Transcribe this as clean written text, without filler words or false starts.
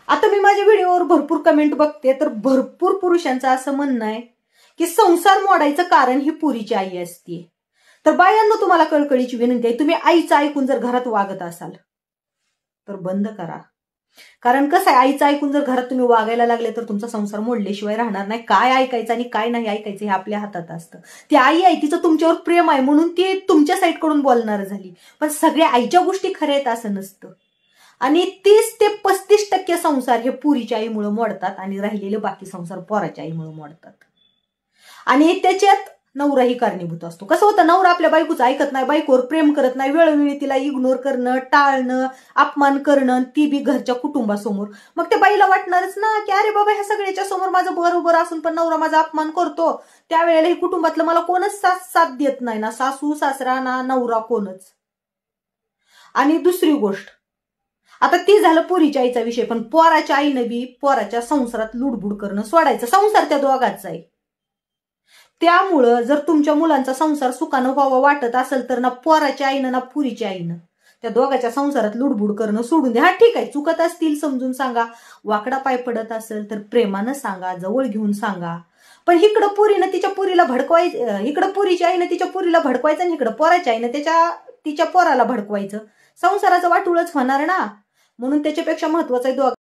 आता मी माझ्या व्हिडिओवर भरपूर कमेंट बघते, तर भरपूर पुरुषांचं असं म्हणणं आहे की संसार मोडायचं कारण ही पुरीची आई असते. तर बायांनो, तुम्हाला कळकळीची विनंती आहे, तुम्ही आईचं ऐकून जर घरात वागत असाल तर बंद करा. कारण कसं आहे, आईचं ऐकून जर घरात तुम्ही वागायला लागले तर तुमचा संसार मोडल्याशिवाय राहणार नाही. काय ऐकायचं आणि काय नाही ऐकायचं हे आपल्या हातात असतं. ती आई आहे, तिचं तुमच्यावर प्रेम आहे म्हणून ती तुमच्या साईडकडून बोलणार झाली, पण सगळ्या आईच्या गोष्टी खऱ्या आहेत असं नसतं. आणि 30 ते 35% संसार हे पुरीच्या आईमुळे मोडतात आणि राहिलेले बाकी संसार पोराच्या आईमुळे मोडतात. आणि त्याच्यात नवराही कारणीभूत असतो. कसं होतं, नवरा आपल्या बायकोचं ऐकत नाही, बायकोवर प्रेम करत नाही, वेळोवेळी तिला इग्नोर करणं, टाळणं, अपमान करणं, ती बी घरच्या कुटुंबासमोर. मग त्या बाईला वाटणारच ना की अरे बाबा, ह्या सगळ्याच्या समोर माझं बरोबर असून पण नवरा माझा अपमान करतो, त्यावेळेला हे कुटुंबातलं मला कोणच साथ देत नाही, ना सासू सासरा ना नवरा कोणच. आणि दुसरी गोष्ट, आता ती झालं पुरीच्या आईचा विषय, पण पोराच्या आईनं बी पोराच्या संसारात लुडबुड करणं सोडायचं. संसार त्या दोघांचा आहे. त्यामुळं जर तुमच्या मुलांचा संसार सुखानं व्हावा वाटत असेल तर ना पोराच्या आईनं ना पुरीच्या आईनं त्या दोघांच्या संसारात लुडबुड करणं सोडून द्या. हा ठीक आहे, चुकत असतील समजून सांगा, वाकडा पाय पडत असेल तर प्रेमानं सांगा, जवळ घेऊन सांगा. पण इकडं पुरीनं तिच्या पुरीला भडकवायचं, इकडं पुरीच्या आईनं तिच्या पुरीला भडकवायचं आणि इकडं पोराच्या आईनं तिच्या पोराला भडकवायचं. संसाराचं वाटूळच होणार ना. म्हणून त्याच्यापेक्षा महत्वाचं आहे